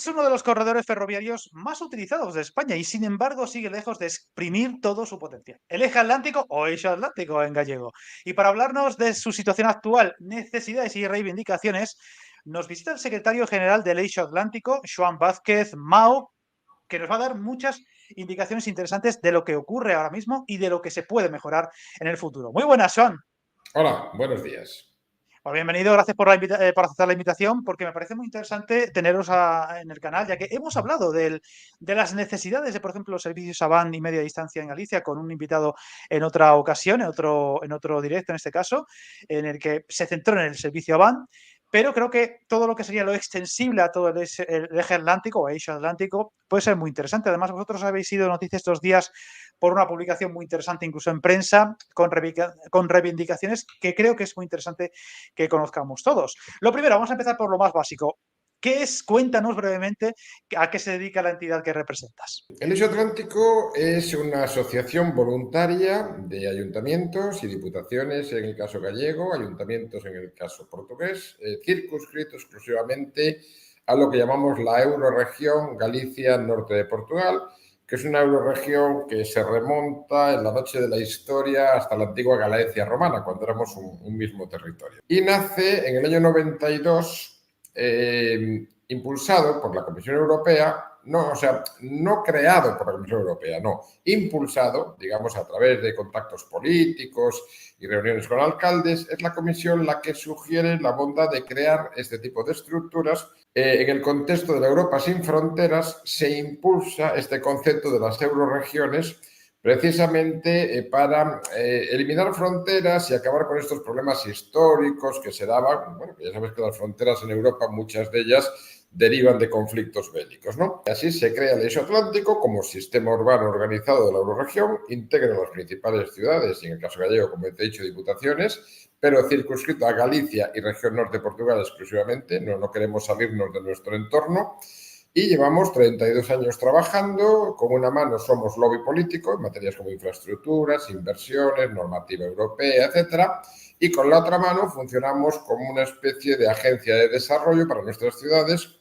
Es uno de los corredores ferroviarios más utilizados de España y, sin embargo, sigue lejos de exprimir todo su potencial. El eje atlántico o eixo atlántico en gallego. Y para hablarnos de su situación actual, necesidades y reivindicaciones, nos visita el secretario general del eixo atlántico, Joan Vázquez Mao, que nos va a dar muchas indicaciones interesantes de lo que ocurre ahora mismo y de lo que se puede mejorar en el futuro. Muy buenas, Joan. Hola, buenos días. Pues bienvenido, gracias por aceptar la invitación, porque me parece muy interesante teneros en el canal, ya que hemos hablado de las necesidades de, por ejemplo, los servicios AVAN y media distancia en Galicia, con un invitado en otra ocasión, en otro directo en este caso, en el que se centró en el servicio AVAN, pero creo que todo lo que sería lo extensible a todo el eje atlántico o eixo atlántico puede ser muy interesante. Además, vosotros habéis sido noticia estos días por una publicación muy interesante, incluso en prensa, con reivindicaciones que creo que es muy interesante que conozcamos todos. Lo primero, vamos a empezar por lo más básico. ¿Qué es? Cuéntanos brevemente a qué se dedica la entidad que representas. El Eixo Atlántico es una asociación voluntaria de ayuntamientos y diputaciones, en el caso gallego, ayuntamientos en el caso portugués, circunscrito exclusivamente a lo que llamamos la Eurorregión Galicia Norte de Portugal, que es una eurorregión que se remonta en la noche de la historia hasta la antigua Galicia romana, cuando éramos un mismo territorio. Y nace en el año 92, impulsado por la Comisión Europea, no creado por la Comisión Europea, no, impulsado, digamos, a través de contactos políticos y reuniones con alcaldes, es la Comisión la que sugiere la bondad de crear este tipo de estructuras. En el contexto de la Europa sin fronteras se impulsa este concepto de las eurorregiones precisamente para eliminar fronteras y acabar con estos problemas históricos que se daban. Bueno, ya sabes que las fronteras en Europa, muchas de ellas, derivan de conflictos bélicos, ¿no? Así se crea el eixo atlántico como sistema urbano organizado de la eurorregión, integra las principales ciudades y, en el caso gallego, como te he dicho, diputaciones, pero circunscrito a Galicia y región norte de Portugal exclusivamente, no queremos salirnos de nuestro entorno. Y llevamos 32 años trabajando. Con una mano somos lobby político en materias como infraestructuras, inversiones, normativa europea, etcétera. Y con la otra mano funcionamos como una especie de agencia de desarrollo para nuestras ciudades,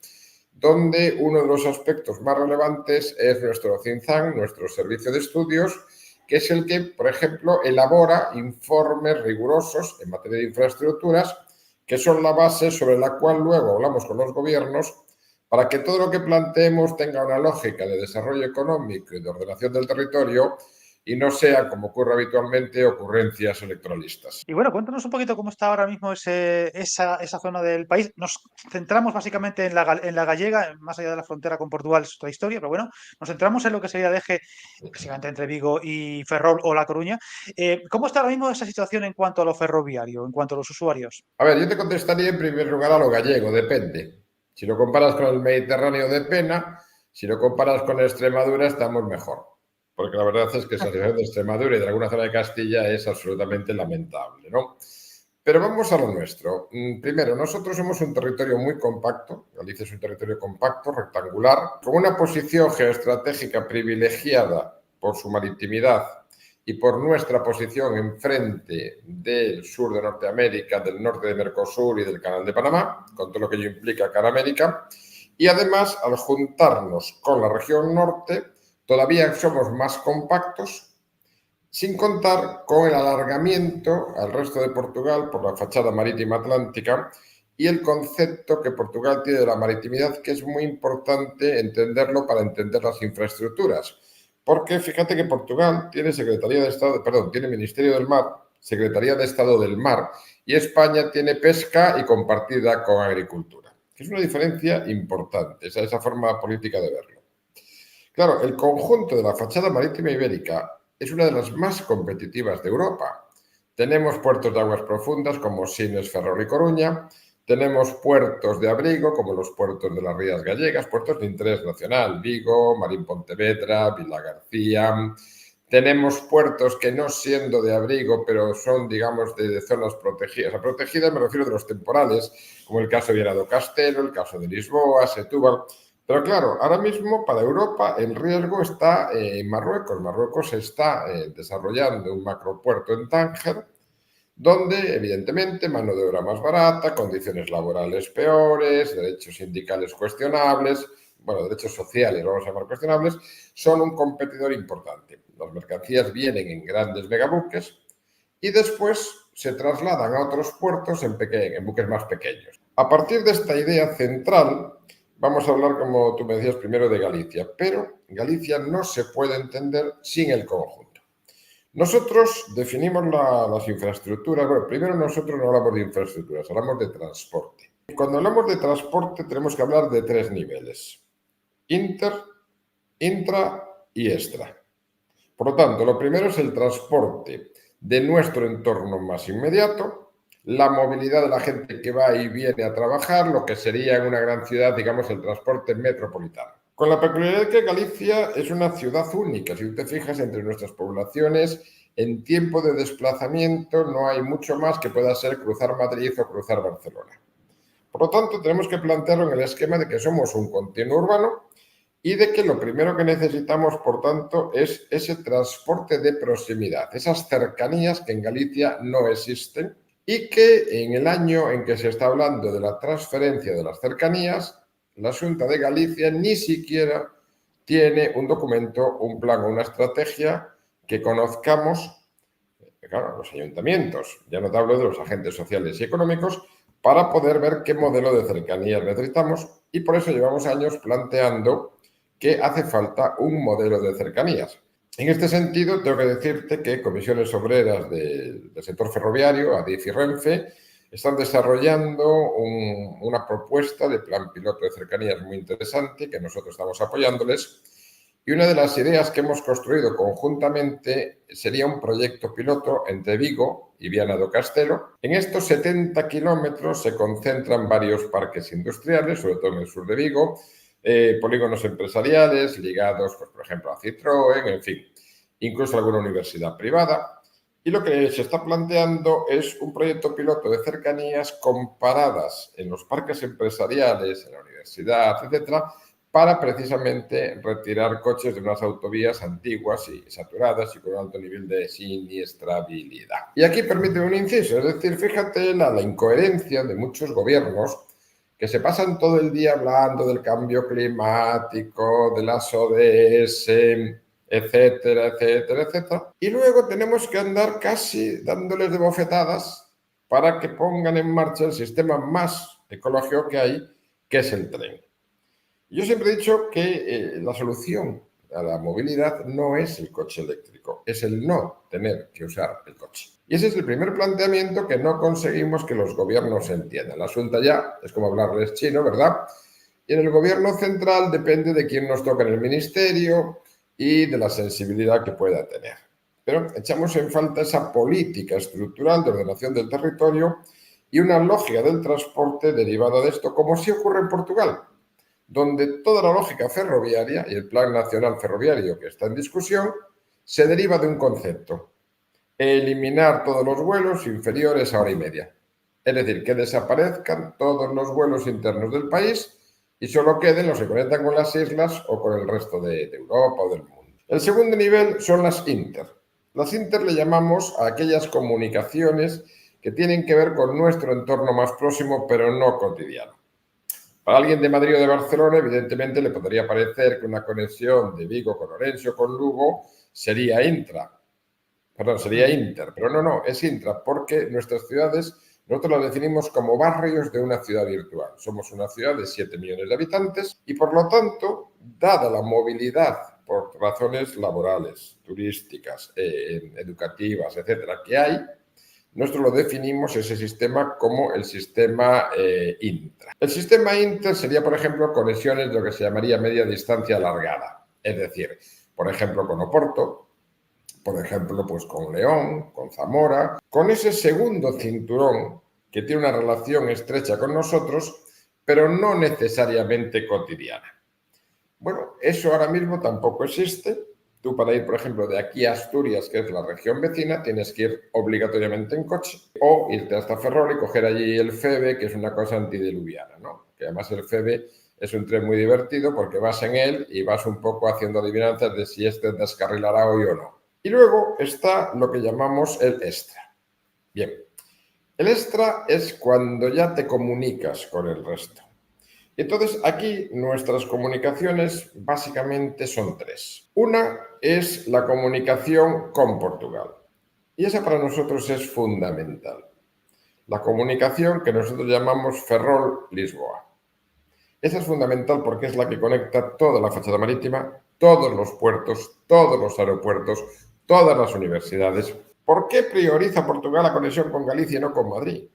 donde uno de los aspectos más relevantes es nuestro think tank, nuestro servicio de estudios, que es el que, por ejemplo, elabora informes rigurosos en materia de infraestructuras, que son la base sobre la cual luego hablamos con los gobiernos para que todo lo que planteemos tenga una lógica de desarrollo económico y de ordenación del territorio y no sea, como ocurre habitualmente, ocurrencias electoralistas. Y bueno, cuéntanos un poquito cómo está ahora mismo esa zona del país. Nos centramos básicamente en la gallega, más allá de la frontera con Portugal es otra historia, pero bueno, nos centramos en lo que sería el eje, básicamente entre Vigo y Ferrol o La Coruña. ¿Cómo está ahora mismo esa situación en cuanto a lo ferroviario, en cuanto a los usuarios? A ver, yo te contestaría en primer lugar a lo gallego, depende. Si lo comparas con el Mediterráneo, de pena. Si lo comparas con Extremadura, estamos mejor. Porque la verdad es que esa situación de Extremadura y de alguna zona de Castilla es absolutamente lamentable, ¿no? Pero vamos a lo nuestro. Primero, nosotros somos un territorio muy compacto. Galicia es un territorio compacto, rectangular, con una posición geoestratégica privilegiada por su maritimidad y por nuestra posición enfrente del sur de Norteamérica, del norte de Mercosur y del Canal de Panamá, con todo lo que ello implica cara a América. Y además, al juntarnos con la región norte, todavía somos más compactos, sin contar con el alargamiento al resto de Portugal por la fachada marítima atlántica y el concepto que Portugal tiene de la maritimidad, que es muy importante entenderlo para entender las infraestructuras. Porque fíjate que Portugal tiene Secretaría de Estado, perdón, tiene Ministerio del Mar, Secretaría de Estado del Mar, y España tiene pesca y compartida con agricultura, que es una diferencia importante, esa forma política de verlo. Claro, el conjunto de la fachada marítima ibérica es una de las más competitivas de Europa. Tenemos puertos de aguas profundas como Sines, Ferrol y Coruña. Tenemos puertos de abrigo como los puertos de las Rías Gallegas, puertos de interés nacional, Vigo, Marín Pontevedra, Vilagarcía. Tenemos puertos que no siendo de abrigo, pero son, digamos, de zonas protegidas. A protegidas me refiero de los temporales, como el caso de Viana do Castelo, el caso de Lisboa, Setúbal. Pero claro, ahora mismo para Europa el riesgo está en Marruecos. Marruecos está desarrollando un macropuerto en Tánger, donde evidentemente mano de obra más barata, condiciones laborales peores, derechos sindicales cuestionables, bueno, derechos sociales, vamos a llamar cuestionables, son un competidor importante. Las mercancías vienen en grandes megabuques y después se trasladan a otros puertos en buques más pequeños. A partir de esta idea central, vamos a hablar, como tú me decías, primero de Galicia, pero Galicia no se puede entender sin el conjunto. Nosotros definimos las infraestructuras. Bueno, primero nosotros no hablamos de infraestructuras, hablamos de transporte. Y cuando hablamos de transporte tenemos que hablar de 3 niveles: inter, intra y extra. Por lo tanto, lo primero es el transporte de nuestro entorno más inmediato, la movilidad de la gente que va y viene a trabajar, lo que sería en una gran ciudad, digamos, el transporte metropolitano. Con la peculiaridad de que Galicia es una ciudad única. Si tú te fijas, entre nuestras poblaciones, en tiempo de desplazamiento no hay mucho más que pueda ser cruzar Madrid o cruzar Barcelona. Por lo tanto, tenemos que plantearlo en el esquema de que somos un continuo urbano y de que lo primero que necesitamos, por tanto, es ese transporte de proximidad, esas cercanías que en Galicia no existen y que en el año en que se está hablando de la transferencia de las cercanías, la Xunta de Galicia ni siquiera tiene un documento, un plan o una estrategia que conozcamos, claro, los ayuntamientos, ya no te hablo de los agentes sociales y económicos, para poder ver qué modelo de cercanías necesitamos, y por eso llevamos años planteando que hace falta un modelo de cercanías. En este sentido, tengo que decirte que comisiones obreras del sector ferroviario, ADIF y Renfe, están desarrollando una propuesta de plan piloto de cercanías muy interesante que nosotros estamos apoyándoles. Y una de las ideas que hemos construido conjuntamente sería un proyecto piloto entre Vigo y Viana do Castelo. En estos 70 kilómetros se concentran varios parques industriales, sobre todo en el sur de Vigo, polígonos empresariales ligados, pues, por ejemplo, a Citroën, en fin, incluso alguna universidad privada. Y lo que se está planteando es un proyecto piloto de cercanías comparadas en los parques empresariales, en la universidad, etcétera, para precisamente retirar coches de unas autovías antiguas y saturadas y con un alto nivel de siniestrabilidad. Y aquí permite un inciso, es decir, fíjate la incoherencia de muchos gobiernos que se pasan todo el día hablando del cambio climático, de las ODS, etcétera, etcétera, etcétera. Y luego tenemos que andar casi dándoles de bofetadas para que pongan en marcha el sistema más ecológico que hay, que es el tren. Yo siempre he dicho que la solución a la movilidad no es el coche eléctrico, es el no tener que usar el coche. Y ese es el primer planteamiento que no conseguimos que los gobiernos entiendan. La Xunta ya es como hablarles chino, ¿verdad? Y en el gobierno central depende de quién nos toca en el ministerio y de la sensibilidad que pueda tener. Pero echamos en falta esa política estructural de ordenación del territorio y una lógica del transporte derivada de esto, como sí ocurre en Portugal, donde toda la lógica ferroviaria y el Plan Nacional Ferroviario que está en discusión se deriva de un concepto: eliminar todos los vuelos inferiores a hora y media. Es decir, que desaparezcan todos los vuelos internos del país y solo queden los que conectan con las islas o con el resto de Europa o del mundo. El segundo nivel son las inter. Las inter le llamamos a aquellas comunicaciones que tienen que ver con nuestro entorno más próximo, pero no cotidiano. Para alguien de Madrid o de Barcelona, evidentemente, le podría parecer que una conexión de Vigo con Orense o con Lugo sería inter, pero no, es intra, porque nuestras ciudades, nosotros las definimos como barrios de una ciudad virtual. Somos una ciudad de 7 millones de habitantes y, por lo tanto, dada la movilidad por razones laborales, turísticas, educativas, etcétera, que hay, nosotros lo definimos, ese sistema, como el sistema intra. El sistema inter sería, por ejemplo, conexiones de lo que se llamaría media distancia alargada. Es decir, por ejemplo, con Oporto, por ejemplo, pues con León, con Zamora, con ese segundo cinturón que tiene una relación estrecha con nosotros, pero no necesariamente cotidiana. Bueno, eso ahora mismo tampoco existe. Tú, para ir, por ejemplo, de aquí a Asturias, que es la región vecina, tienes que ir obligatoriamente en coche o irte hasta Ferrol y coger allí el FEVE, que es una cosa antidiluviana, ¿no? Que además el FEVE es un tren muy divertido porque vas en él y vas un poco haciendo adivinanzas de si este descarrilará hoy o no. Y luego está lo que llamamos el extra. Bien, el extra es cuando ya te comunicas con el resto. Entonces, aquí nuestras comunicaciones básicamente son tres. Una es la comunicación con Portugal, y esa para nosotros es fundamental. La comunicación que nosotros llamamos Ferrol-Lisboa. Esa es fundamental porque es la que conecta toda la fachada marítima, todos los puertos, todos los aeropuertos, todas las universidades. ¿Por qué prioriza Portugal la conexión con Galicia y no con Madrid?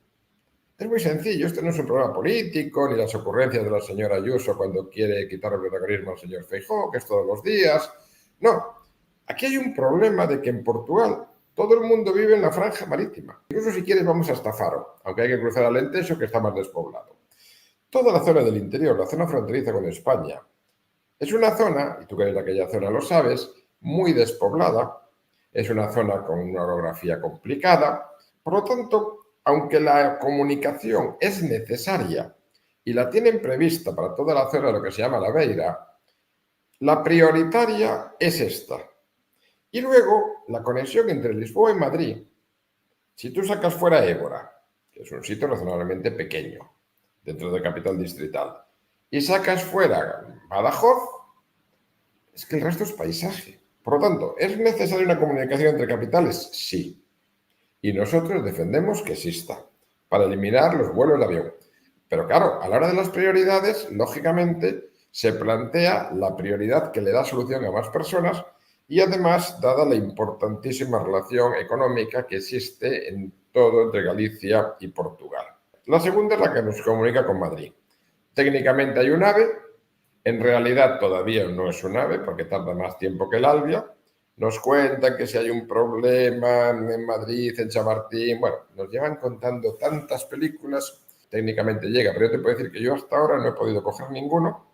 Es muy sencillo, este no es un problema político, ni las ocurrencias de la señora Ayuso cuando quiere quitar el protagonismo al señor Feijóo, que es todos los días. No, aquí hay un problema de que en Portugal todo el mundo vive en la franja marítima. Incluso si quieres vamos hasta Faro, aunque hay que cruzar Alentejo, que está más despoblado. Toda la zona del interior, la zona fronteriza con España, es una zona, y tú que eres de aquella zona lo sabes, muy despoblada, es una zona con una orografía complicada, por lo tanto, aunque la comunicación es necesaria y la tienen prevista para toda la zona de lo que se llama la Beira, la prioritaria es esta. Y luego, la conexión entre Lisboa y Madrid, si tú sacas fuera Évora, que es un sitio razonablemente pequeño, dentro de capital distrital, y sacas fuera Badajoz, es que el resto es paisaje. Por lo tanto, ¿es necesaria una comunicación entre capitales? Sí. Y nosotros defendemos que exista, para eliminar los vuelos de avión. Pero claro, a la hora de las prioridades, lógicamente, se plantea la prioridad que le da solución a más personas y además, dada la importantísima relación económica que existe en todo entre Galicia y Portugal. La segunda es la que nos comunica con Madrid. Técnicamente hay un AVE, en realidad todavía no es un AVE porque tarda más tiempo que el Alvia. Nos cuentan que si hay un problema en Madrid, en Chamartín, bueno, nos llevan contando tantas películas, técnicamente llega, pero yo te puedo decir que yo hasta ahora no he podido coger ninguno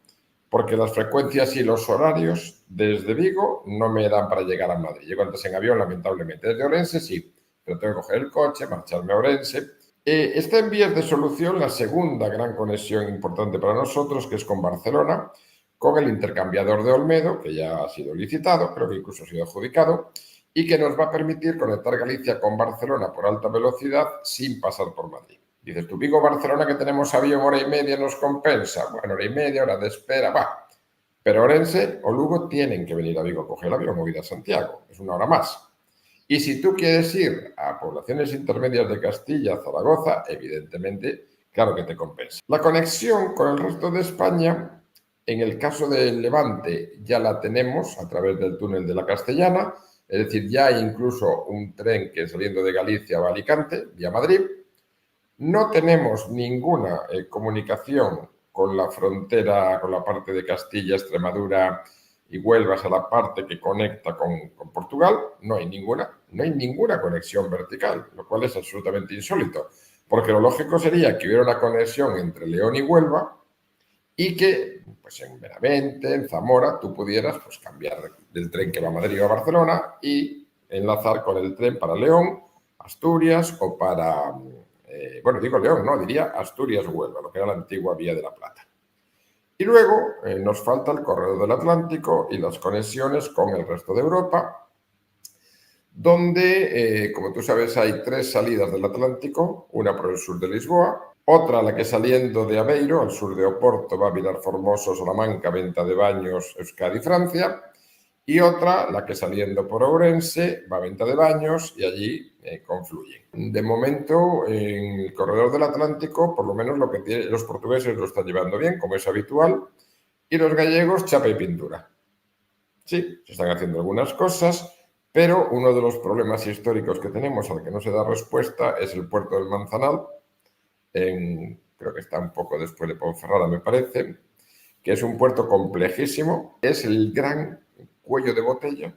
porque las frecuencias y los horarios desde Vigo no me dan para llegar a Madrid. Llego antes en avión, lamentablemente. Desde Orense sí, pero tengo que coger el coche, marcharme a Orense. Está en vías de solución la segunda gran conexión importante para nosotros, que es con Barcelona, con el intercambiador de Olmedo, que ya ha sido licitado, creo que incluso ha sido adjudicado, y que nos va a permitir conectar Galicia con Barcelona por alta velocidad sin pasar por Madrid. Dices tú, Vigo-Barcelona, que tenemos avión hora y media, ¿nos compensa? Bueno, hora y media, hora de espera, va. Pero Orense o Lugo tienen que venir a Vigo a coger el avión o ir a Santiago, es una hora más. Y si tú quieres ir a poblaciones intermedias de Castilla, Zaragoza, evidentemente, claro que te compensa. La conexión con el resto de España, en el caso del Levante, ya la tenemos a través del túnel de la Castellana, es decir, ya hay incluso un tren que saliendo de Galicia va a Alicante, vía Madrid. No tenemos ninguna comunicación con la frontera, con la parte de Castilla, Extremadura y Huelva, a la parte que conecta con Portugal, no hay ninguna conexión vertical, lo cual es absolutamente insólito, porque lo lógico sería que hubiera una conexión entre León y Huelva y que pues en Benavente, en Zamora, tú pudieras pues, cambiar del tren que va a Madrid o a Barcelona y enlazar con el tren para León, Asturias o para, bueno, digo León, no, diría Asturias-Huelva, lo que era la antigua Vía de la Plata. Y luego nos falta el corredor del Atlántico y las conexiones con el resto de Europa, donde, como tú sabes, hay 3 salidas del Atlántico, una por el sur de Lisboa, otra la que saliendo de Aveiro, al sur de Oporto, va a Vilar Formoso, Salamanca, Venta de Baños, Euskadi, Francia, y otra la que saliendo por Ourense, va a Venta de Baños y allí confluyen. De momento, en el corredor del Atlántico, por lo menos lo que los portugueses lo están llevando bien, como es habitual, y los gallegos, chapa y pintura. Sí, se están haciendo algunas cosas, pero uno de los problemas históricos que tenemos al que no se da respuesta es el puerto del Manzanal, creo que está un poco después de Ponferrada, me parece, que es un puerto complejísimo, es el gran cuello de botella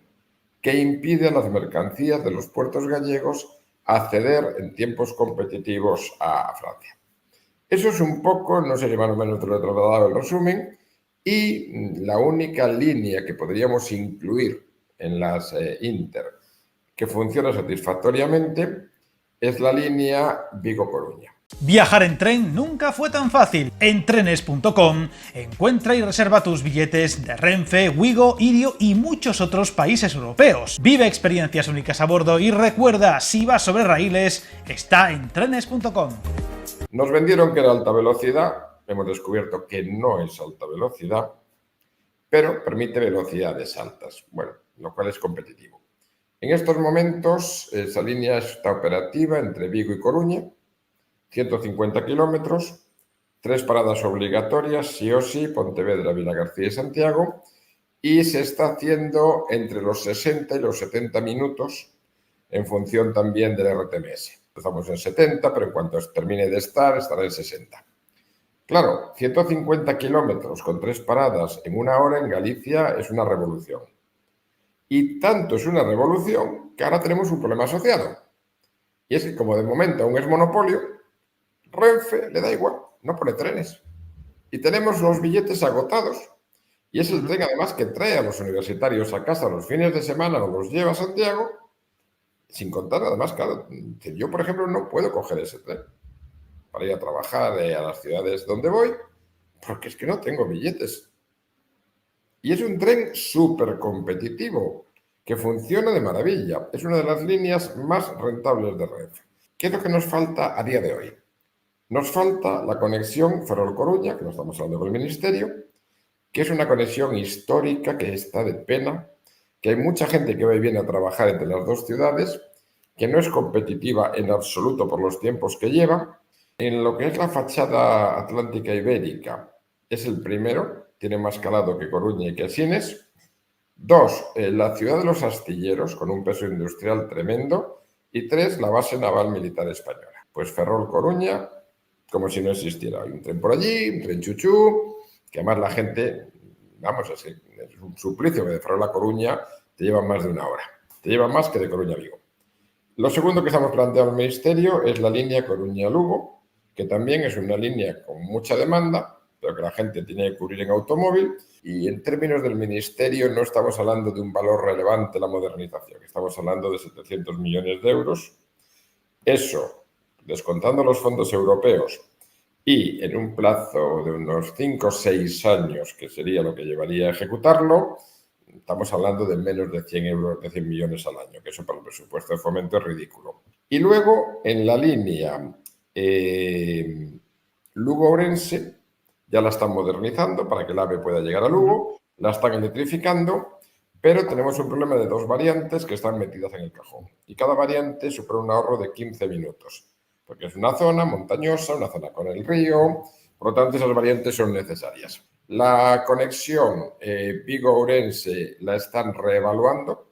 que impide a las mercancías de los puertos gallegos acceder en tiempos competitivos a Francia. Eso es un poco, no sé si más o menos te lo he trasladado el resumen, y la única línea que podríamos incluir en las Inter que funciona satisfactoriamente es la línea Vigo-Coruña. Viajar en tren nunca fue tan fácil. En trenes.com encuentra y reserva tus billetes de Renfe, Wigo, Irio y muchos otros países europeos. Vive experiencias únicas a bordo y recuerda, si vas sobre raíles, está en trenes.com. Nos vendieron que era alta velocidad hemos descubierto que no es alta velocidad, pero permite velocidades altas, bueno, lo cual es competitivo. En estos momentos, esa línea está operativa entre Vigo y Coruña, 150 kilómetros, 3 paradas obligatorias, sí o sí, Pontevedra, Vilagarcía y Santiago, y se está haciendo entre los 60 y los 70 minutos en función también del RTMS. Empezamos en 70, pero en cuanto termine de estará en 60. Claro, 150 kilómetros con 3 paradas en 1 hora en Galicia es una revolución. Y tanto es una revolución que ahora tenemos un problema asociado. Y es que como de momento aún es monopolio, Renfe le da igual, no pone trenes. Y tenemos los billetes agotados. Y es el tren además que trae a los universitarios a casa los fines de semana o los lleva a Santiago, sin contar además, claro, yo por ejemplo no puedo coger ese tren para ir a trabajar a las ciudades donde voy, porque es que no tengo billetes. Y es un tren súper competitivo, que funciona de maravilla. Es una de las líneas más rentables de Renfe. ¿Qué es lo que nos falta a día de hoy? Nos falta la conexión Ferrol-Coruña, que lo estamos hablando con el Ministerio, que es una conexión histórica que está de pena, que hay mucha gente que va y viene a trabajar entre las dos ciudades, que no es competitiva en absoluto por los tiempos que lleva. En lo que es la fachada atlántica ibérica, es el primero, tiene más calado que Coruña y que Asines. 2, la ciudad de los astilleros, con un peso industrial tremendo. Y 3, la base naval militar española. Pues Ferrol-Coruña, como si no existiera. Hay un tren por allí, un tren chuchú, que además la gente, vamos, es un suplicio que de Ferrol a Coruña te lleva más de 1 hora. Te lleva más que de Coruña a Vigo. Lo segundo que estamos planteando al Ministerio es la línea Coruña-Lugo, que también es una línea con mucha demanda, pero que la gente tiene que cubrir en automóvil. Y en términos del Ministerio no estamos hablando de un valor relevante la modernización, estamos hablando de 700 millones de euros. Eso, descontando los fondos europeos y en un plazo de unos 5 o 6 años, que sería lo que llevaría a ejecutarlo, estamos hablando de menos de 100 euros, de 100 millones al año, que eso para el presupuesto de fomento es ridículo. Y luego, en la línea Lugo-Orense, ya la están modernizando para que el AVE pueda llegar a Lugo, la están electrificando, pero tenemos un problema de 2 variantes que están metidas en el cajón. Y cada variante supone un ahorro de 15 minutos, porque es una zona montañosa, una zona con el río, por lo tanto esas variantes son necesarias. La conexión Vigo-Ourense la están reevaluando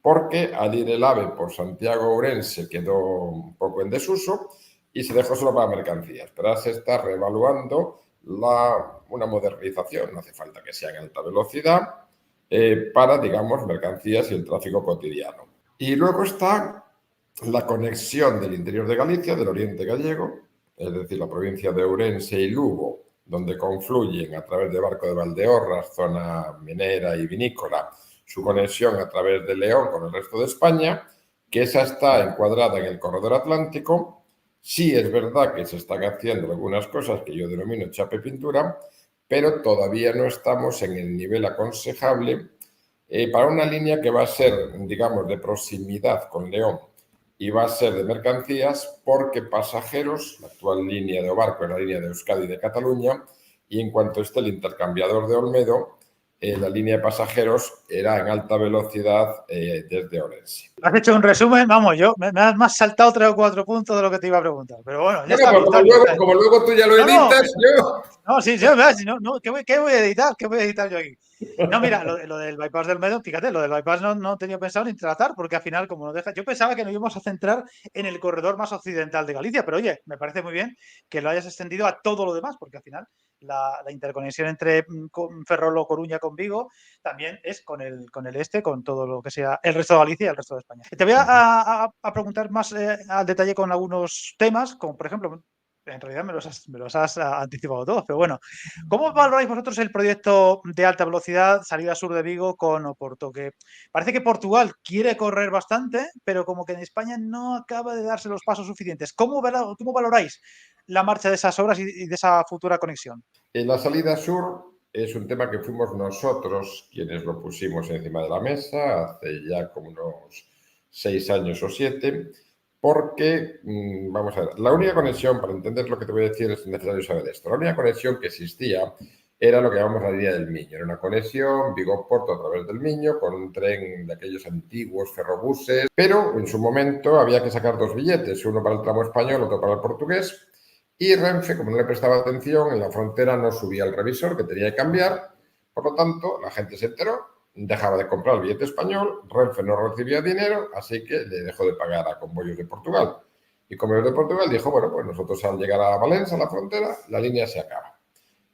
porque al ir el AVE por Santiago-Ourense quedó un poco en desuso y se dejó solo para mercancías. Pero ahora se está reevaluando una modernización, no hace falta que sea en alta velocidad, para, digamos, mercancías y el tráfico cotidiano. Y luego está la conexión del interior de Galicia, del oriente gallego, es decir, la provincia de Ourense y Lugo, donde confluyen a través de Barco de Valdeorras, zona minera y vinícola, su conexión a través de León con el resto de España, que esa está encuadrada en el corredor atlántico. Sí es verdad que se están haciendo algunas cosas que yo denomino chapa y pintura, pero todavía no estamos en el nivel aconsejable para una línea que va a ser, digamos, de proximidad con León y va a ser de mercancías, porque pasajeros, la actual línea de barco es la línea de Euskadi y de Cataluña, y en cuanto esté el intercambiador de Olmedo, la línea de pasajeros era en alta velocidad desde Orense. Has hecho un resumen, vamos, me has más saltado 3 o 4 puntos de lo que te iba a preguntar. Pero bueno, ya está. Como luego tú ya lo editas, yo... No, sí, no, ¿qué voy a editar? ¿Qué voy a editar yo aquí? No, mira, lo del bypass del Olmedo, fíjate, lo del bypass no tenía pensado ni tratar, porque al final, como nos deja, yo pensaba que nos íbamos a centrar en el corredor más occidental de Galicia, pero oye, me parece muy bien que lo hayas extendido a todo lo demás, porque al final la interconexión entre Ferrol o Coruña con Vigo también es con el este, con todo lo que sea el resto de Galicia y el resto de España. Te voy a preguntar más al detalle con algunos temas, como por ejemplo, en realidad me los has anticipado todos, pero bueno, ¿cómo valoráis vosotros el proyecto de alta velocidad salida sur de Vigo con Oporto? Que parece que Portugal quiere correr bastante, pero como que en España no acaba de darse los pasos suficientes. ¿Cómo valoráis la marcha de esas obras y de esa futura conexión? En la salida sur es un tema que fuimos nosotros quienes lo pusimos encima de la mesa hace ya como unos 6 años o 7, porque, vamos a ver, la única conexión, para entender lo que te voy a decir, es necesario saber esto. La única conexión que existía era lo que llamamos la línea del Miño. Era una conexión Vigo-Porto a través del Miño con un tren de aquellos antiguos ferrobuses, pero en su momento había que sacar dos billetes, uno para el tramo español, otro para el portugués, y Renfe, como no le prestaba atención, en la frontera no subía el revisor, que tenía que cambiar, por lo tanto, la gente se enteró, dejaba de comprar el billete español, Renfe no recibía dinero, así que le dejó de pagar a Convoyos de Portugal. Y Convoyos de Portugal dijo, bueno, pues nosotros al llegar a Valencia, a la frontera, la línea se acaba.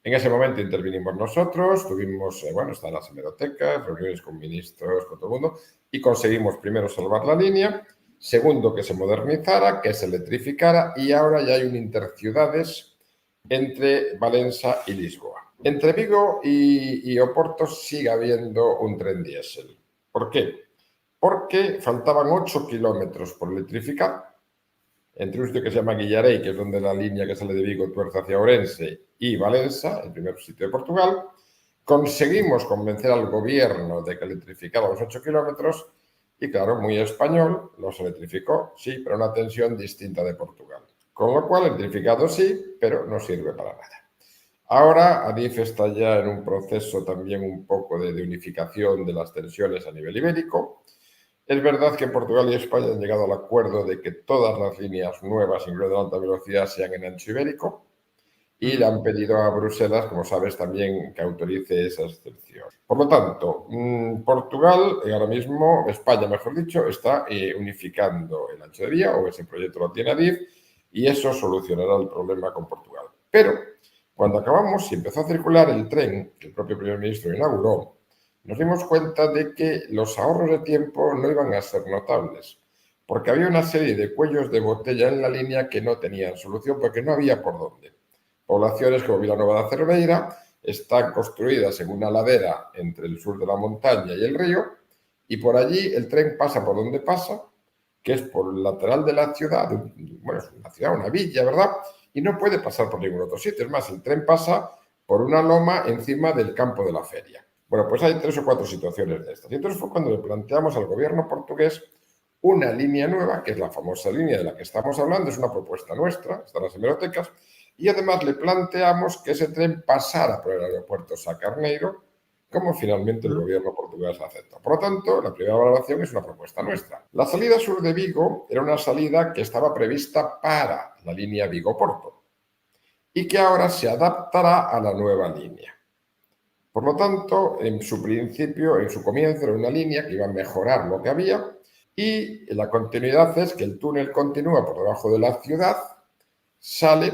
En ese momento intervinimos nosotros, tuvimos, bueno, están las hemerotecas, reuniones con ministros, con todo el mundo, y conseguimos primero salvar la línea, segundo que se modernizara, que se electrificara, y ahora ya hay un interciudades entre Valencia y Lisboa. Entre Vigo y Oporto sigue habiendo un tren diésel. ¿Por qué? Porque faltaban 8 kilómetros por electrificar, entre un sitio que se llama Guillarei, que es donde la línea que sale de Vigo tuerce hacia Ourense, y Valencia, el primer sitio de Portugal. Conseguimos convencer al gobierno de que electrificara los 8 kilómetros y, claro, muy español, los electrificó, sí, pero a una tensión distinta de Portugal. Con lo cual, electrificado sí, pero no sirve para nada. Ahora Adif está ya en un proceso también un poco de unificación de las tensiones a nivel ibérico. Es verdad que Portugal y España han llegado al acuerdo de que todas las líneas nuevas, incluidas de alta velocidad, sean en ancho ibérico y le han pedido a Bruselas, como sabes, también que autorice esa excepción. Por lo tanto, Portugal, ahora mismo, España, mejor dicho, está unificando el ancho de vía, o ese proyecto lo tiene Adif, y eso solucionará el problema con Portugal. Pero cuando acabamos y empezó a circular el tren, que el propio primer ministro inauguró, nos dimos cuenta de que los ahorros de tiempo no iban a ser notables, porque había una serie de cuellos de botella en la línea que no tenían solución porque no había por dónde. Poblaciones como Vilanova da Cerveira están construidas en una ladera entre el sur de la montaña y el río, y por allí el tren pasa por donde pasa, que es por el lateral de la ciudad, bueno, es una ciudad, una villa, ¿verdad? Y no puede pasar por ningún otro sitio. Es más, el tren pasa por una loma encima del campo de la feria. Bueno, pues hay 3 o 4 situaciones de estas. Y entonces fue cuando le planteamos al gobierno portugués una línea nueva, que es la famosa línea de la que estamos hablando, es una propuesta nuestra, están las hemerotecas, y además le planteamos que ese tren pasara por el aeropuerto Sá Carneiro, como finalmente el gobierno portugués aceptó. Por lo tanto, la primera valoración es una propuesta nuestra. La salida sur de Vigo era una salida que estaba prevista para la línea Vigo-Porto y que ahora se adaptará a la nueva línea. Por lo tanto, en su principio, en su comienzo, era una línea que iba a mejorar lo que había, y la continuidad es que el túnel continúa por debajo de la ciudad, sale,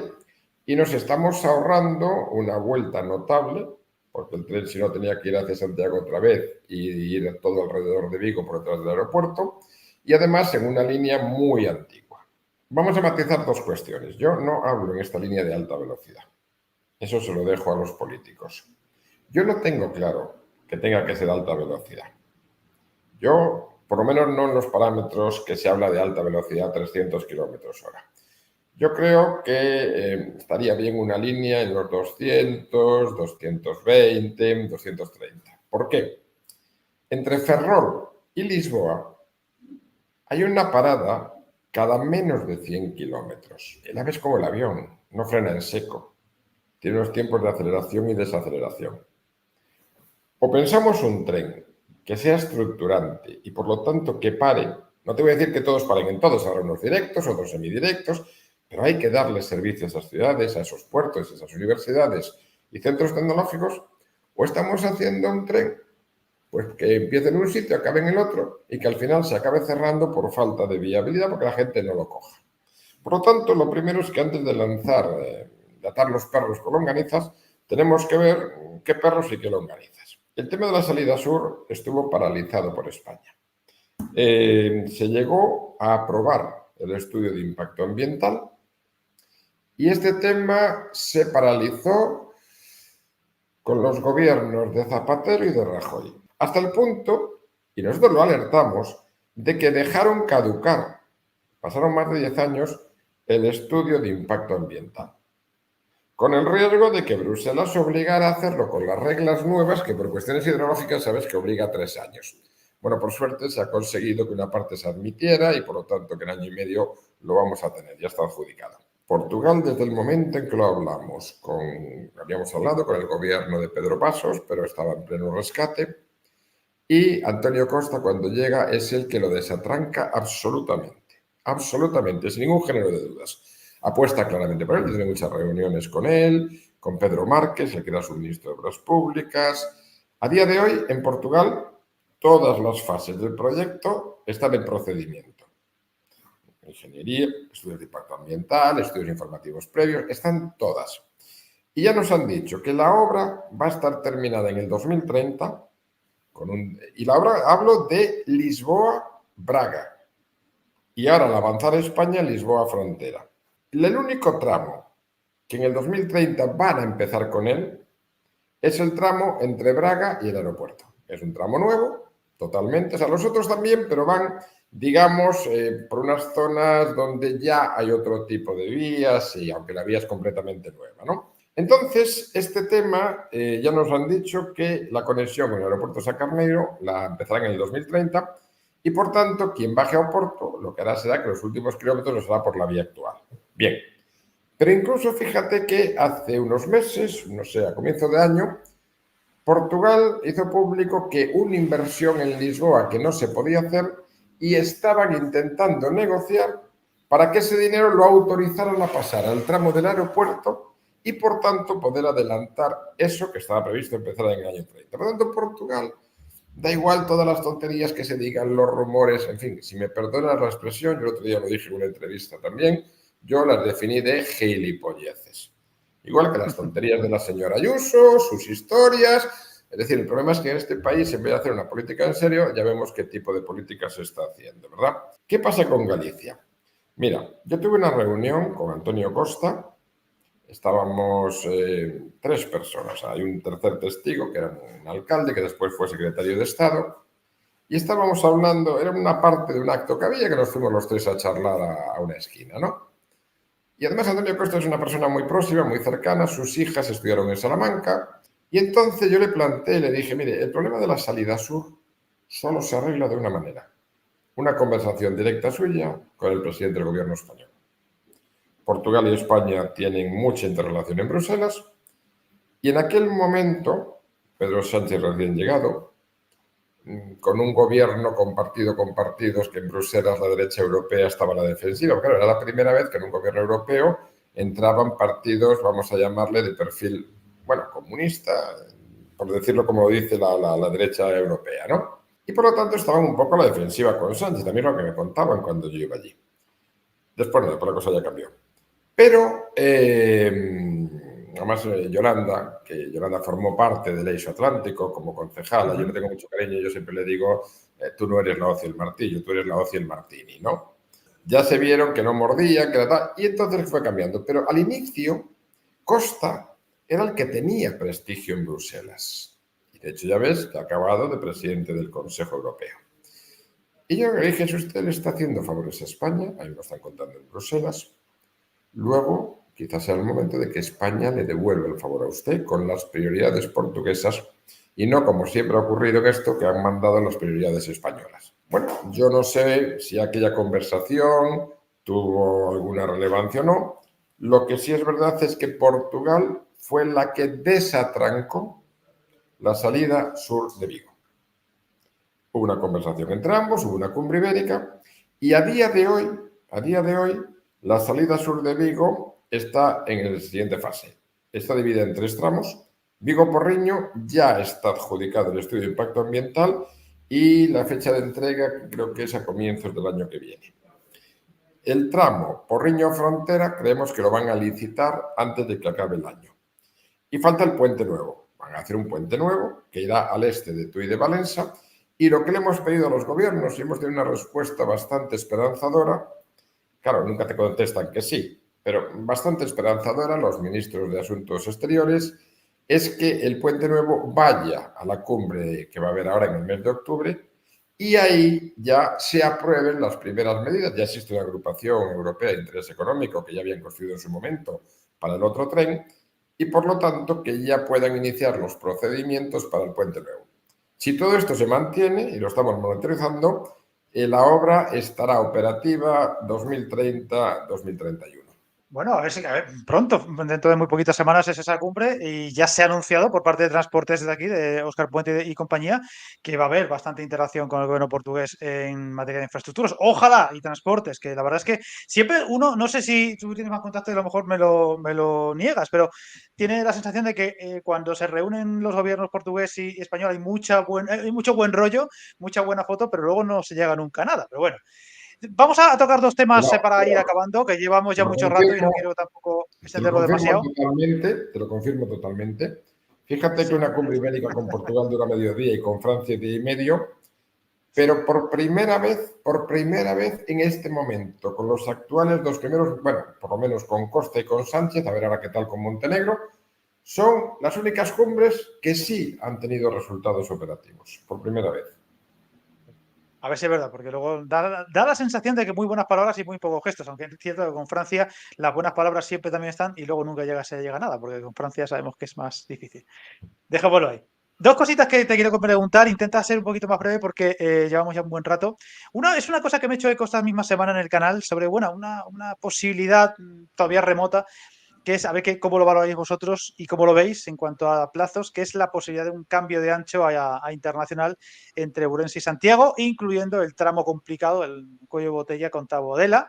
y nos estamos ahorrando una vuelta notable, porque el tren si no tenía que ir hacia Santiago otra vez y ir todo alrededor de Vigo por detrás del aeropuerto, y además en una línea muy antigua. Vamos a matizar 2 cuestiones. Yo no hablo en esta línea de alta velocidad. Eso se lo dejo a los políticos. Yo no tengo claro que tenga que ser alta velocidad. Yo, por lo menos no en los parámetros que se habla de alta velocidad, 300 kilómetros hora. Yo creo que estaría bien una línea en los 200, 220, 230. ¿Por qué? Entre Ferrol y Lisboa hay una parada cada menos de 100 kilómetros. El AVE es como el avión, no frena en seco. Tiene unos tiempos de aceleración y desaceleración. O pensamos un tren que sea estructurante y por lo tanto que pare. No te voy a decir que todos paren en todos, habrá unos directos, otros semidirectos, pero hay que darles servicios a esas ciudades, a esos puertos, a esas universidades y centros tecnológicos. O estamos haciendo un tren pues que empiece en un sitio, acabe en el otro y que al final se acabe cerrando por falta de viabilidad porque la gente no lo coja. Por lo tanto, lo primero es que antes de lanzar, de atar los perros con longanizas, tenemos que ver qué perros y qué longanizas. El tema de la salida sur estuvo paralizado por España. Se llegó a aprobar el estudio de impacto ambiental y este tema se paralizó con los gobiernos de Zapatero y de Rajoy. Hasta el punto, y nosotros lo alertamos, de que dejaron caducar, pasaron más de 10 años, el estudio de impacto ambiental, con el riesgo de que Bruselas obligara a hacerlo con las reglas nuevas que por cuestiones hidrológicas sabes que obliga a 3 años. Bueno, por suerte se ha conseguido que una parte se admitiera y por lo tanto que en año y medio lo vamos a tener, ya está adjudicado. Portugal, desde el momento en que lo habíamos hablado con el gobierno de Pedro Passos, pero estaba en pleno rescate, y Antonio Costa, cuando llega, es el que lo desatranca absolutamente, sin ningún género de dudas. Apuesta claramente por él, tiene muchas reuniones con él, con Pedro Márquez, el que era su ministro de Obras Públicas. A día de hoy, en Portugal, todas las fases del proyecto están en procedimiento. Ingeniería, estudios de impacto ambiental, estudios informativos previos, están todas. Y ya nos han dicho que la obra va a estar terminada en el 2030, y la obra, hablo de Lisboa-Braga, y ahora al avanzar a España, Lisboa-Frontera. El único tramo que en el 2030 van a empezar con él es el tramo entre Braga y el aeropuerto. Es un tramo nuevo, totalmente, o sea, los otros también, pero van, digamos, por unas zonas donde ya hay otro tipo de vías, y aunque la vía es completamente nueva, ¿no? Entonces, este tema, ya nos han dicho que la conexión con el aeropuerto Sacarneiro la empezarán en el 2030 y, por tanto, quien baje a Oporto lo que hará será que los últimos kilómetros los hará por la vía actual. Bien, pero incluso fíjate que hace unos meses, no sé, a comienzo de año, Portugal hizo público que una inversión en Lisboa que no se podía hacer y estaban intentando negociar para que ese dinero lo autorizaran a pasar al tramo del aeropuerto y, por tanto, poder adelantar eso que estaba previsto empezar en el año 30. Por lo tanto, Portugal, da igual todas las tonterías que se digan, los rumores, en fin, si me perdonas la expresión, yo el otro día lo dije en una entrevista también, yo las definí de gilipolleces. Igual que las tonterías de la señora Ayuso, sus historias. Es decir, el problema es que en este país, en vez de hacer una política en serio, ya vemos qué tipo de política se está haciendo, ¿verdad? ¿Qué pasa con Galicia? Mira, yo tuve una reunión con Antonio Costa. Estábamos 3 personas. Hay un tercer testigo, que era un alcalde, que después fue secretario de Estado. Y estábamos hablando, era una parte de un acto que había, que nos fuimos los 3 a charlar a una esquina, ¿no? Y además Antonio Costa es una persona muy próxima, muy cercana. Sus hijas estudiaron en Salamanca. Y entonces yo le planteé, le dije, mire, el problema de la salida sur solo se arregla de una manera. Una conversación directa suya con el presidente del gobierno español. Portugal y España tienen mucha interrelación en Bruselas y en aquel momento, Pedro Sánchez recién llegado, con un gobierno compartido con partidos que en Bruselas la derecha europea estaba a la defensiva. Claro, era la primera vez que en un gobierno europeo entraban partidos, vamos a llamarle, de perfil, bueno, comunista, por decirlo como lo dice la derecha europea, ¿no? Y por lo tanto estaban un poco a la defensiva con Sánchez, también lo que me contaban cuando yo iba allí. Después no, después la cosa ya cambió. Pero, además, Yolanda formó parte del Eixo Atlántico como concejala. Yo le tengo mucho cariño, yo siempre le digo, tú no eres la hoz y el martillo, tú eres la hoz y el martini, ¿no? Ya se vieron que no mordían, que era tal, y entonces fue cambiando. Pero al inicio, Costa era el que tenía prestigio en Bruselas. Y de hecho ya ves que ha acabado de presidente del Consejo Europeo. Y yo le dije, si usted le está haciendo favores a España, ahí me lo están contando en Bruselas, luego, quizás sea el momento de que España le devuelva el favor a usted con las prioridades portuguesas y no, como siempre ha ocurrido en esto, que han mandado las prioridades españolas. Bueno, yo no sé si aquella conversación tuvo alguna relevancia o no. Lo que sí es verdad es que Portugal fue la que desatrancó la salida sur de Vigo. Hubo una conversación entre ambos, hubo una cumbre ibérica y a día de hoy, la salida sur de Vigo está en la siguiente fase. Está dividida en 3 tramos. Vigo-Porriño ya está adjudicado el estudio de impacto ambiental y la fecha de entrega creo que es a comienzos del año que viene. El tramo Porriño-Frontera creemos que lo van a licitar antes de que acabe el año. Y falta el puente nuevo. Van a hacer un puente nuevo que irá al este de Tui de Valencia. Y lo que le hemos pedido a los gobiernos, y hemos tenido una respuesta bastante esperanzadora, claro, nunca te contestan que sí, pero bastante esperanzadora, los ministros de Asuntos Exteriores, es que el puente nuevo vaya a la cumbre que va a haber ahora en el mes de octubre y ahí ya se aprueben las primeras medidas. Ya existe una agrupación europea de interés económico que ya habían construido en su momento para el otro tren y por lo tanto que ya puedan iniciar los procedimientos para el puente nuevo. Si todo esto se mantiene, y lo estamos monitorizando, la obra estará operativa 2030-2031. Bueno, a ver, pronto, dentro de muy poquitas semanas es esa cumbre y ya se ha anunciado por parte de Transportes de aquí, de Óscar Puente y compañía, que va a haber bastante interacción con el gobierno portugués en materia de infraestructuras. Ojalá y Transportes, que la verdad es que siempre uno, no sé si tú tienes más contacto y a lo mejor me lo niegas, pero tiene la sensación de que cuando se reúnen los gobiernos portugués y español hay hay mucho buen rollo, mucha buena foto, pero luego no se llega nunca a nada. Pero bueno. Vamos a tocar dos temas No, para ir acabando, que llevamos te ya lo mucho rato y no confirmo, quiero tampoco te lo extenderlo confirmo demasiado. totalmente, te lo confirmo totalmente. Fíjate que Sí, una cumbre ibérica con Portugal dura mediodía y con Francia día y medio, pero por primera vez en este momento, con los actuales dos primeros, bueno, por lo menos con Costa y con Sánchez, a ver ahora qué tal con Montenegro, son las únicas cumbres que sí han tenido resultados operativos, por primera vez. a ver si es verdad, porque luego da la sensación de que muy buenas palabras y muy pocos gestos, aunque es cierto que con Francia las buenas palabras siempre también están y luego nunca se llega a nada, porque con Francia sabemos que es más difícil. Dejémoslo ahí. Dos cositas que te quiero preguntar, intenta ser un poquito más breve porque llevamos ya un buen rato. Una es una cosa que me he hecho eco esta misma semana en el canal sobre, bueno, una posibilidad todavía remota que es a ver cómo lo valoráis vosotros y cómo lo veis en cuanto a plazos, que es la posibilidad de un cambio de ancho a internacional entre Ourense y Santiago, incluyendo el tramo complicado, el cuello de botella con Tabodela,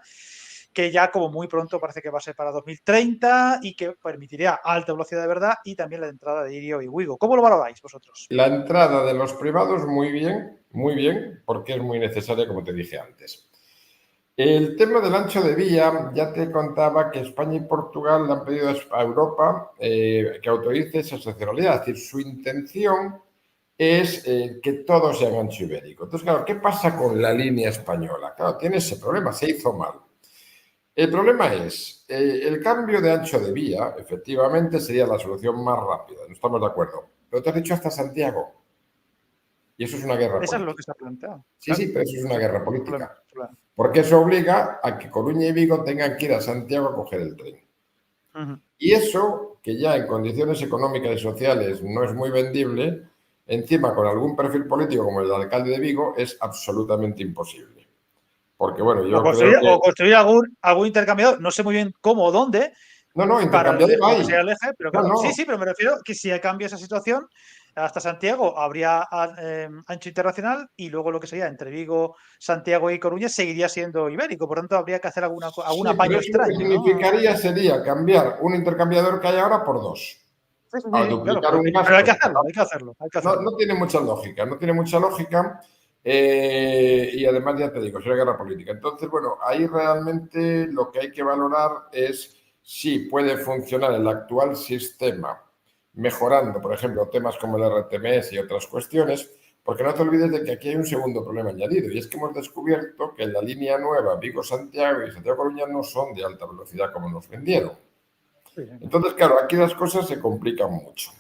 que ya como muy pronto parece que va a ser para 2030 y que permitiría alta velocidad de verdad y también la entrada de Irio y Wigo. ¿Cómo lo valoráis vosotros? La entrada de los privados muy bien, porque es muy necesaria, como te dije antes. El tema del ancho de vía, ya te contaba que España y Portugal le han pedido a Europa que autorice esa excepcionalidad, es decir, su intención es que todo sea en ancho ibérico. Entonces, claro, ¿qué pasa con la línea española? Claro, tiene ese problema, se hizo mal. El problema es, el cambio de ancho de vía, efectivamente, sería la solución más rápida, no estamos de acuerdo. Pero te has dicho hasta Santiago, y eso es una guerra Eso es lo política. que se ha planteado. Sí, Claro, sí, pero eso es una guerra problema, política. problema. Porque eso obliga a que Coruña y Vigo tengan que ir a Santiago a coger el tren. Ujú. Y eso, que ya en condiciones económicas y sociales no es muy vendible, encima con algún perfil político como el del alcalde de Vigo, es absolutamente imposible. Porque bueno, yo creo O que... construir algún intercambiador, no sé muy bien cómo o dónde, No, no, para intercambiador lo que hay. sería el eje, pero No, claro, sí, no. sí, pero me refiero que si cambia esa situación, hasta Santiago habría ancho internacional y luego lo que sería entre Vigo, Santiago y Coruña seguiría siendo ibérico, por tanto habría que hacer algún Sí, pero apaño eso lo que extraño, ¿no? significaría sería cambiar un intercambiador que hay ahora por dos. Sí, sí, A sí, claro, duplicar un pero hay que gasto. hacerlo, hay que hacerlo, hay que No, hacerlo. no tiene mucha lógica, no tiene mucha lógica. Y además, ya te digo, es una guerra política. Entonces, bueno, ahí realmente lo que hay que valorar es si puede funcionar el actual sistema, mejorando, por ejemplo, temas como el RTMS y otras cuestiones, porque no te olvides de que aquí hay un segundo problema añadido, y es que hemos descubierto que la línea nueva Vigo-Santiago y Santiago-Coruña no son de alta velocidad como nos vendieron. Sí, sí, no. Entonces, claro, aquí las cosas se complican mucho.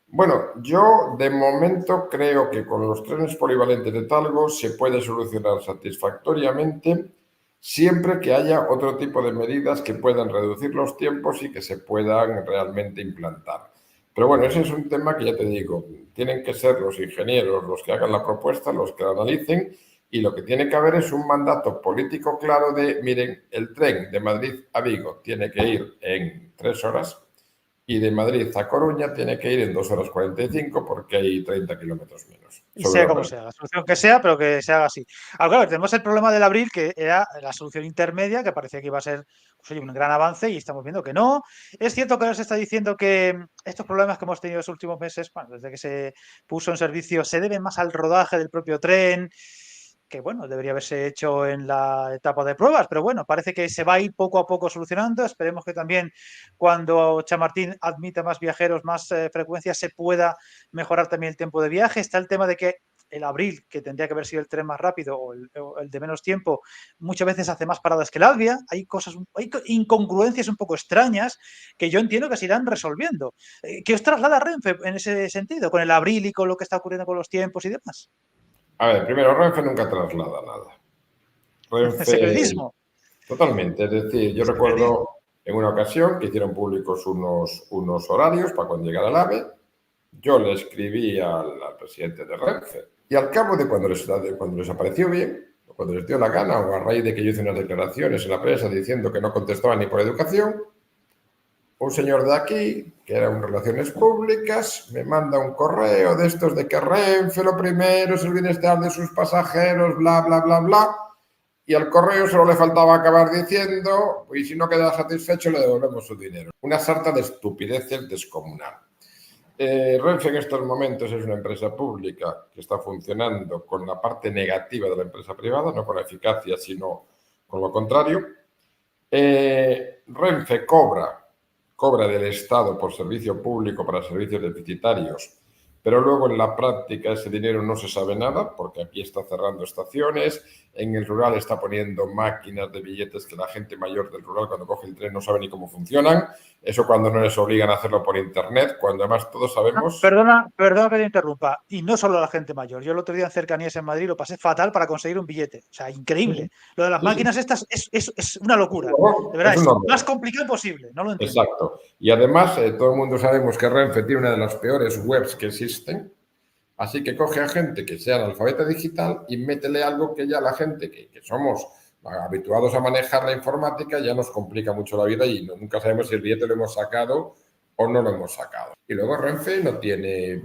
Bueno, yo de momento creo que con los trenes polivalentes de Talgo se puede solucionar satisfactoriamente siempre que haya otro tipo de medidas que puedan reducir los tiempos y que se puedan realmente implantar. Pero bueno, ese es un tema que ya te digo, tienen que ser los ingenieros los que hagan la propuesta, los que la analicen y lo que tiene que haber es un mandato político claro de, miren, el tren de Madrid a Vigo tiene que ir en 3 horas y de Madrid a Coruña tiene que ir en 2 horas 45 porque hay 30 kilómetros menos Y sobre sea la como red. sea, la solución que sea, pero que se haga así. Ahora, claro, tenemos el problema del abril, que era la solución intermedia, que parecía que iba a ser pues, oye, un gran avance y estamos viendo que no. Es cierto que ahora se está diciendo que estos problemas que hemos tenido los últimos meses, bueno, desde que se puso en servicio, se deben más al rodaje del propio tren, que bueno, debería haberse hecho en la etapa de pruebas, pero bueno, parece que se va a ir poco a poco solucionando. Esperemos que también cuando Chamartín admita más viajeros, más frecuencias, se pueda mejorar también el tiempo de viaje. Está el tema de que el abril, que tendría que haber sido el tren más rápido o el de menos tiempo, muchas veces hace más paradas que el Advia. Hay cosas, hay incongruencias un poco extrañas que yo entiendo que se irán resolviendo. ¿Qué os traslada Renfe en ese sentido, con el abril y con lo que está ocurriendo con los tiempos y demás? A ver, primero, Renfe nunca traslada nada. Renfe, Secretismo. totalmente. Es decir, yo Secretismo. recuerdo en una ocasión que hicieron públicos unos horarios para cuando llegara el AVE yo le escribí al presidente de Renfe y al cabo de cuando les apareció bien, o cuando les dio la gana, o a raíz de que yo hice unas declaraciones en la prensa diciendo que no contestaba ni por educación, un señor de aquí, que era un Relaciones Públicas, me manda un correo de estos de que Renfe lo primero es el bienestar de sus pasajeros, bla, bla, bla, bla. Y al correo solo le faltaba acabar diciendo, y si no queda satisfecho le devolvemos su dinero. Una sarta de estupideces descomunal. Renfe en estos momentos es una empresa pública que está funcionando con la parte negativa de la empresa privada, no con la eficacia, sino con lo contrario. Renfe cobra del Estado por servicio público para servicios deficitarios, pero luego en la práctica ese dinero no se sabe nada porque aquí está cerrando estaciones, en el rural está poniendo máquinas de billetes que la gente mayor del rural cuando coge el tren no sabe ni cómo funcionan, eso cuando no les obligan a hacerlo por internet, cuando además todos sabemos... Perdona que te interrumpa. Y no solo la gente mayor. Yo el otro día en Cercanías en Madrid lo pasé fatal para conseguir un billete. O sea, increíble. Lo de las Sí, sí. máquinas estas es una locura. De verdad, Es un es horror. más complicado imposible. No lo entiendo. Exacto. Y además, todo el mundo sabemos que Renfe tiene una de las peores webs que existen. Así que coge a gente que sea analfabeta digital y métele algo que ya la gente que somos habituados a manejar la informática ya nos complica mucho la vida y nunca sabemos si el billete lo hemos sacado o no lo hemos sacado. Y luego Renfe no tiene,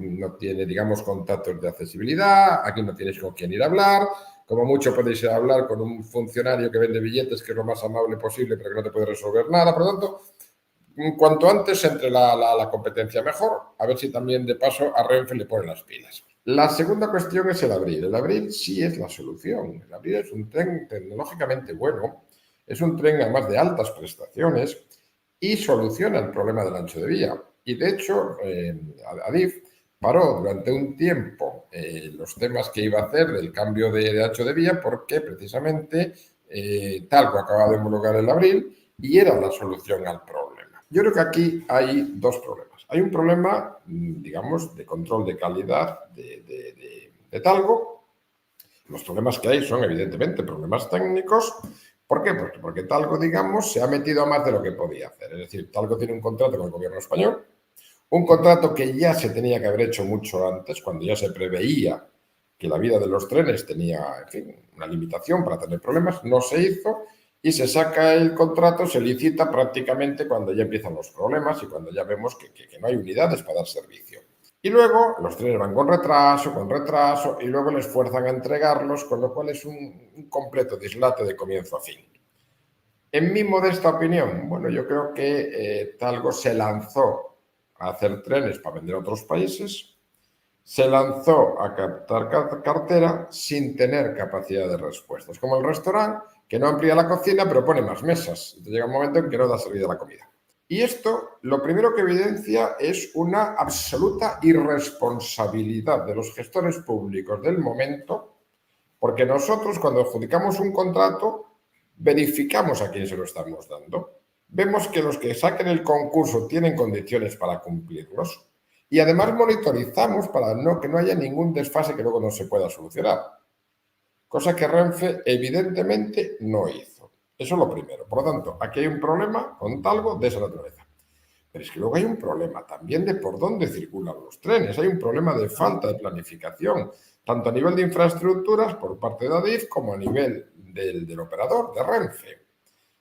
digamos, contactos de accesibilidad, aquí no tienes con quién ir a hablar, como mucho podéis ir a hablar con un funcionario que vende billetes, que es lo más amable posible, pero que no te puede resolver nada. Por lo tanto, cuanto antes entre la competencia mejor, a ver si también de paso a Renfe le ponen las pilas. La segunda cuestión es el Abril. El Abril sí es la solución. El Abril es un tren tecnológicamente bueno, es un tren además de altas prestaciones y soluciona el problema del ancho de vía. Y de hecho, Adif paró durante un tiempo los temas que iba a hacer del cambio de ancho de vía porque precisamente Talgo acaba de homologar el Abril y era la solución al problema. Yo creo que aquí hay dos problemas. Hay un problema, digamos, de control de calidad de Talgo. Los problemas que hay son, evidentemente, problemas técnicos. ¿Por qué? Porque Talgo, digamos, se ha metido a más de lo que podía hacer. Es decir, Talgo tiene un contrato con el gobierno español, un contrato que ya se tenía que haber hecho mucho antes, cuando ya se preveía que la vida de los trenes tenía, en fin, una limitación para tener problemas, no se hizo y se saca el contrato, se licita prácticamente cuando ya empiezan los problemas y cuando ya vemos que no hay unidades para dar servicio. Y luego los trenes van con retraso, y luego les fuerzan a entregarlos, con lo cual es un completo dislate de comienzo a fin. En mi modesta opinión, bueno, yo creo que Talgo se lanzó a hacer trenes para vender a otros países, se lanzó a captar cartera sin tener capacidad de respuesta. Es como el restaurante que no amplía la cocina pero pone más mesas. Entonces llega un momento en que no da servida la comida. Y esto lo primero que evidencia es una absoluta irresponsabilidad de los gestores públicos del momento, porque nosotros cuando adjudicamos un contrato verificamos a quién se lo estamos dando. Vemos que los que saquen el concurso tienen condiciones para cumplirlos y además monitorizamos para que no haya ningún desfase que luego no se pueda solucionar. Cosa que Renfe evidentemente no hizo. Eso es lo primero. Por lo tanto, aquí hay un problema con Talgo de esa naturaleza. Pero es que luego hay un problema también de por dónde circulan los trenes. Hay un problema de falta de planificación, tanto a nivel de infraestructuras por parte de Adif como a nivel del operador, de Renfe.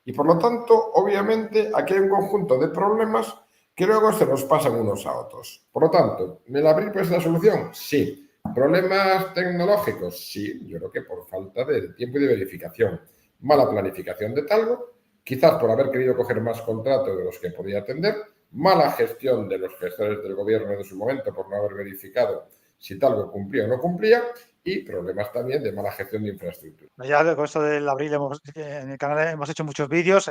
Y por lo tanto, obviamente, aquí hay un conjunto de problemas que luego se los pasan unos a otros. Por lo tanto, ¿el Abril puede ser la solución? Sí. ¿Problemas tecnológicos? Sí, yo creo que por falta de tiempo y de verificación. Mala planificación de Talgo, quizás por haber querido coger más contratos de los que podía atender, mala gestión de los gestores del gobierno en su momento por no haber verificado si Talgo cumplía o no cumplía, y problemas también de mala gestión de infraestructura. Ya con esto del Abril en el canal hemos hecho muchos vídeos.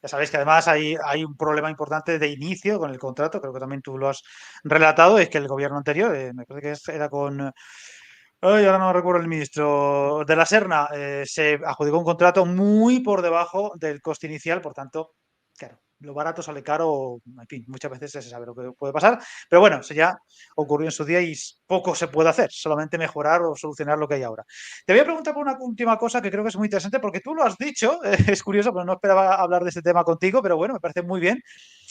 Ya sabéis que además hay un problema importante de inicio con el contrato, creo que también tú lo has relatado, es que el gobierno anterior, me parece que era con, ay, ahora no recuerdo el ministro de la Serna, se adjudicó un contrato muy por debajo del coste inicial, por tanto, claro, lo barato sale caro, en fin, muchas veces se sabe lo que puede pasar, pero bueno, eso ya ocurrió en su día y poco se puede hacer, solamente mejorar o solucionar lo que hay ahora. Te voy a preguntar por una última cosa que creo que es muy interesante, porque tú lo has dicho, es curioso, pero no esperaba hablar de este tema contigo, pero bueno, me parece muy bien.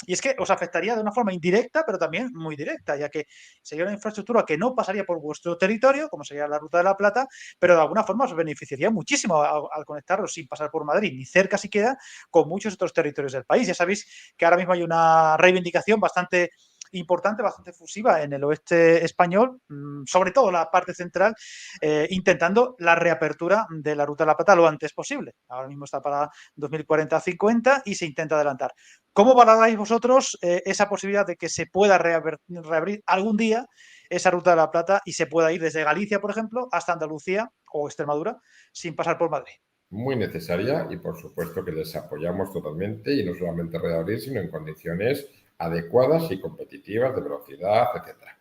Y es que os afectaría de una forma indirecta, pero también muy directa, ya que sería una infraestructura que no pasaría por vuestro territorio, como sería la Ruta de la Plata, pero de alguna forma os beneficiaría muchísimo al conectaros sin pasar por Madrid, ni cerca siquiera, con muchos otros territorios del país. Ya sabéis que ahora mismo hay una reivindicación bastante importante, bastante fusiva en el oeste español, sobre todo la parte central, intentando la reapertura de la Ruta de la Plata lo antes posible. Ahora mismo está para 2040-50 y se intenta adelantar. ¿Cómo valoráis vosotros esa posibilidad de que se pueda reabrir algún día esa Ruta de la Plata y se pueda ir desde Galicia, por ejemplo, hasta Andalucía o Extremadura sin pasar por Madrid? Muy necesaria y por supuesto que les apoyamos totalmente y no solamente reabrir, sino en condiciones adecuadas y competitivas de velocidad, etcétera.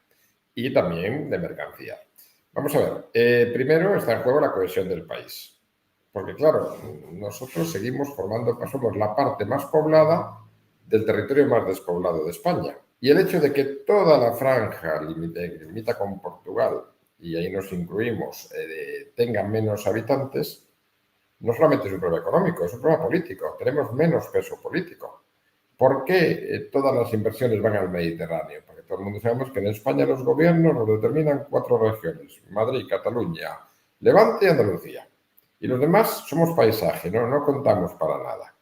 Y también de mercancía. Vamos a ver, primero está en juego la cohesión del país. Porque claro, nosotros seguimos formando, somos la parte más poblada del territorio más despoblado de España. Y el hecho de que toda la franja limita con Portugal, y ahí nos incluimos, tengan menos habitantes, no solamente es un problema económico, es un problema político. Tenemos menos peso político. ¿Por qué todas las inversiones van al Mediterráneo? Porque todo el mundo sabemos que en España los gobiernos los determinan 4 regiones: Madrid, Cataluña, Levante y Andalucía. Y los demás somos paisaje, no contamos para nada.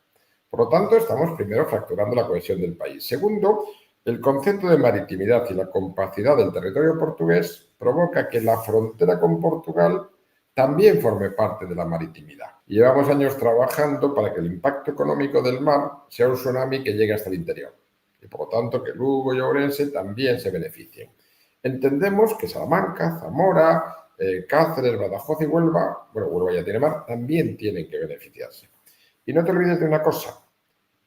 Por lo tanto, estamos primero fracturando la cohesión del país. Segundo, el concepto de maritimidad y la compacidad del territorio portugués provoca que la frontera con Portugal también forme parte de la maritimidad. Y llevamos años trabajando para que el impacto económico del mar sea un tsunami que llegue hasta el interior. Y por lo tanto que Lugo y Ourense también se beneficien. Entendemos que Salamanca, Zamora, Cáceres, Badajoz y Huelva, bueno, Huelva ya tiene mar, también tienen que beneficiarse. Y no te olvides de una cosa,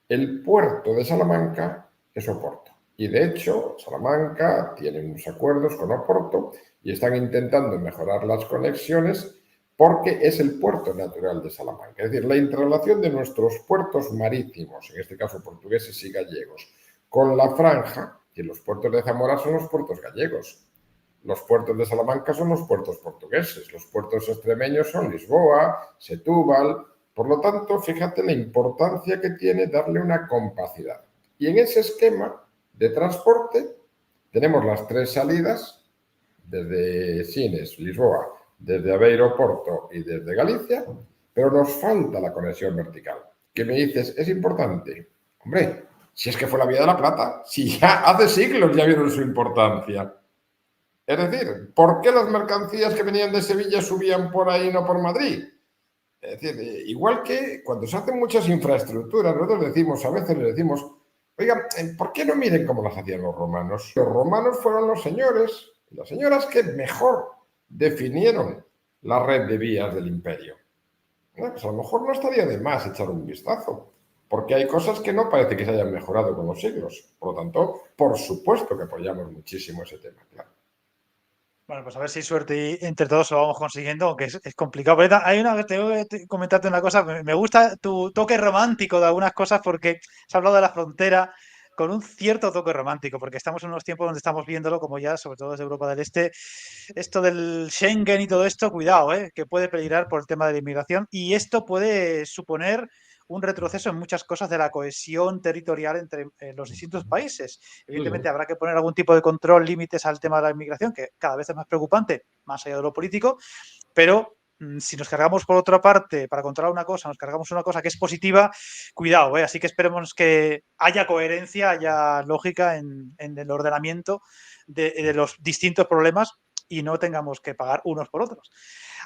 el puerto de Salamanca es Oporto. Y de hecho, Salamanca tiene unos acuerdos con Oporto y están intentando mejorar las conexiones porque es el puerto natural de Salamanca. Es decir, la interrelación de nuestros puertos marítimos, en este caso portugueses y gallegos, con la franja, que los puertos de Zamora son los puertos gallegos, los puertos de Salamanca son los puertos portugueses, los puertos extremeños son Lisboa, Setúbal. Por lo tanto, fíjate la importancia que tiene darle una compacidad. Y en ese esquema de transporte tenemos las 3 salidas desde Sines, Lisboa, desde Aveiro, Porto y desde Galicia, pero nos falta la conexión vertical. ¿Qué me dices? ¿Es importante? Hombre, si es que fue la Vía de la Plata, si ya hace siglos ya vieron su importancia. Es decir, ¿por qué las mercancías que venían de Sevilla subían por ahí y no por Madrid? Es decir, igual que cuando se hacen muchas infraestructuras, nosotros decimos, a veces le decimos, oigan, ¿por qué no miren cómo las hacían los romanos? Los romanos fueron los señores y las señoras que mejor definieron la red de vías del imperio. Bueno, pues a lo mejor no estaría de más echar un vistazo, porque hay cosas que no parece que se hayan mejorado con los siglos. Por lo tanto, por supuesto que apoyamos muchísimo ese tema, claro. Bueno, pues a ver si suerte y entre todos lo vamos consiguiendo, aunque es complicado. Pero hay una, tengo que comentarte una cosa. Me gusta tu toque romántico de algunas cosas porque has hablado de la frontera con un cierto toque romántico, porque estamos en unos tiempos donde estamos viéndolo, como ya, sobre todo desde Europa del Este, esto del Schengen y todo esto, cuidado, que puede peligrar por el tema de la inmigración y esto puede suponer un retroceso en muchas cosas de la cohesión territorial entre los distintos países. Evidentemente habrá que poner algún tipo de control, límites al tema de la inmigración, que cada vez es más preocupante, más allá de lo político, pero si nos cargamos por otra parte para controlar una cosa, nos cargamos una cosa que es positiva, cuidado, así que esperemos que haya coherencia, haya lógica en el ordenamiento de los distintos problemas y no tengamos que pagar unos por otros.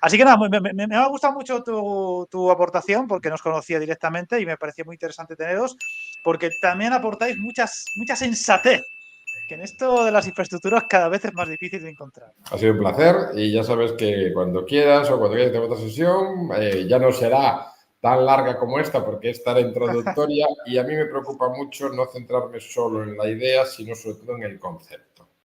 Así que nada, me ha gustado mucho tu aportación porque nos conocía directamente y me parecía muy interesante teneros porque también aportáis mucha sensatez, que en esto de las infraestructuras cada vez es más difícil de encontrar. Ha sido un placer y ya sabes que cuando quieras o cuando quieras tener otra sesión, ya no será tan larga como esta porque es tan introductoria y a mí me preocupa mucho no centrarme solo en la idea, sino sobre todo en el concepto.